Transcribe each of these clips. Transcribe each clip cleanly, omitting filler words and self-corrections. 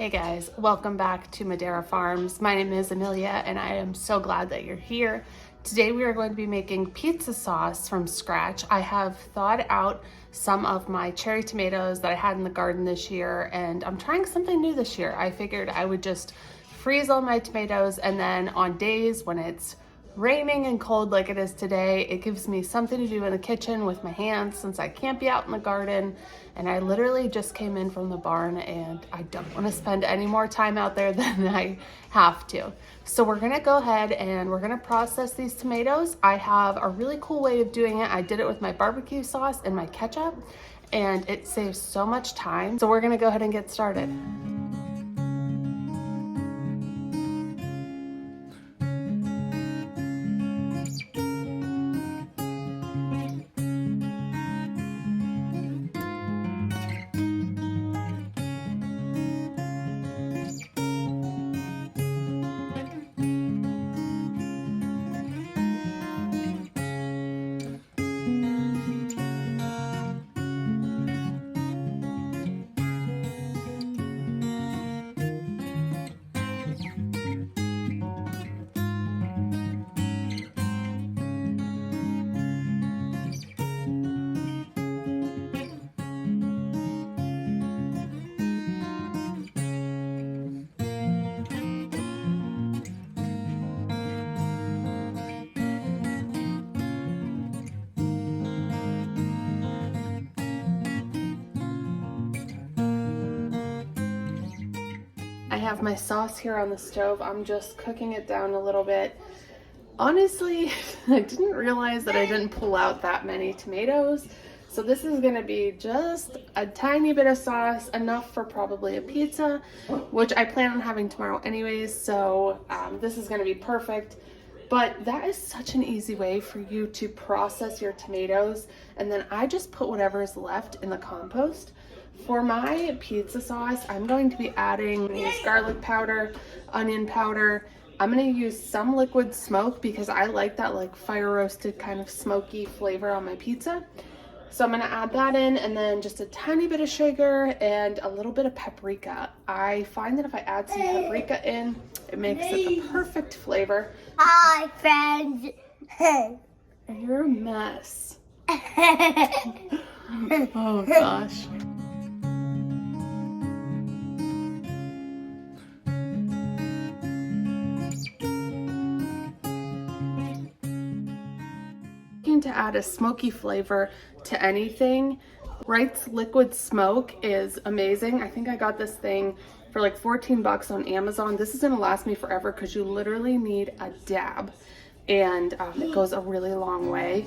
Hey guys, welcome back to Madera Farms. My name is Amelia and I am so glad that you're here. Today we are going to be making pizza sauce from scratch. I have thawed out some of my cherry tomatoes that I had in the garden this year, and I'm trying something new this year. I figured I would just freeze all my tomatoes, and then on days when it's raining and cold like it is today, it gives me something to do in the kitchen with my hands since I can't be out in the garden. And I literally just came in from the barn and I don't want to spend any more time out there than I have to. So we're gonna go ahead and we're gonna process these tomatoes. I have a really cool way of doing it. I did it with my barbecue sauce and my ketchup, and it saves so much time. So we're gonna go ahead and get started. I have my sauce here on the stove. I'm just cooking it down a little bit. Honestly, I didn't realize that I didn't pull out that many tomatoes. So this is gonna be just a tiny bit of sauce, enough for probably a pizza, which I plan on having tomorrow anyways. So this is gonna be perfect. But that is such an easy way for you to process your tomatoes. And then I just put whatever is left in the compost. For my pizza sauce, I'm going to be adding garlic powder, onion powder. I'm going to use some liquid smoke because I like that like fire roasted kind of smoky flavor on my pizza. So I'm going to add that in, and then just a tiny bit of sugar and a little bit of paprika. I find that if I add some paprika in, it makes it the perfect flavor. Hi, friends. You're a mess. Oh gosh. To add a smoky flavor to anything, Wright's liquid smoke is amazing. I think I got this thing for like 14 bucks on Amazon. This is gonna last me forever because you literally need a dab, and it goes a really long way.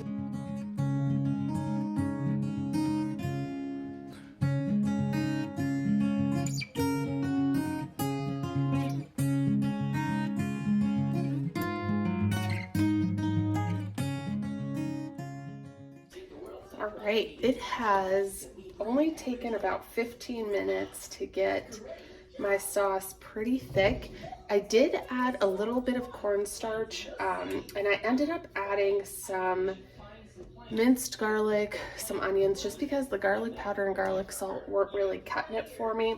All right, it has only taken about 15 minutes to get my sauce pretty thick. I did add a little bit of cornstarch, and I ended up adding some minced garlic, some onions, just because the garlic powder and garlic salt weren't really cutting it for me.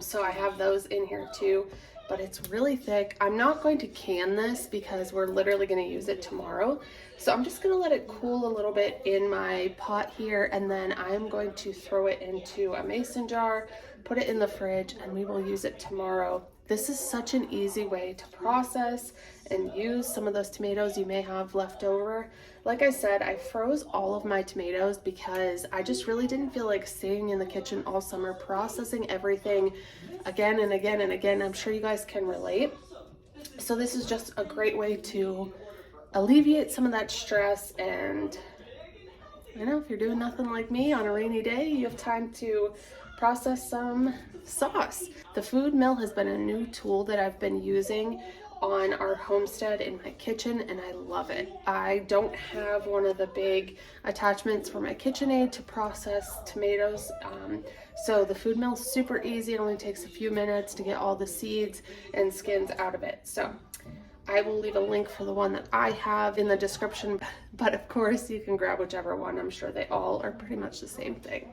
So I have those in here too, but it's really thick. I'm not going to can this because we're literally going to use it tomorrow. So I'm just going to let it cool a little bit in my pot here, and then I'm going to throw it into a mason jar, put it in the fridge, and we will use it tomorrow. This is such an easy way to process and use some of those tomatoes you may have left over. Like I said, I froze all of my tomatoes because I just really didn't feel like staying in the kitchen all summer processing everything again and again and again. I'm sure you guys can relate. So this is just a great way to alleviate some of that stress, and you know, if you're doing nothing like me on a rainy day, you have time to process some sauce. The food mill has been a new tool that I've been using on our homestead in my kitchen, and I love it. I don't have one of the big attachments for my KitchenAid to process tomatoes, so the food mill is super easy. It only takes a few minutes to get all the seeds and skins out of it. So I will leave a link for the one that I have in the description, but of course you can grab whichever one. I'm sure they all are pretty much the same thing.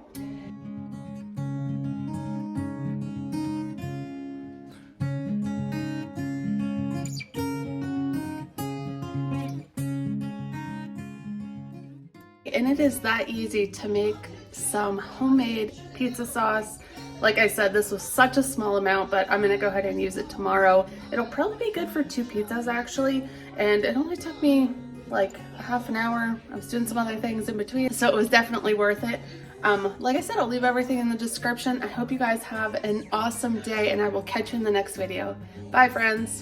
and it is that easy to make some homemade pizza sauce. Like I said, this was such a small amount, but I'm gonna go ahead and use it tomorrow. It'll probably be good for 2 pizzas actually, and it only took me like a half an hour. I was doing some other things in between, so it was definitely worth it. Like I said, I'll leave everything in the description. I hope you guys have an awesome day, and I will catch you in the next video. Bye, friends.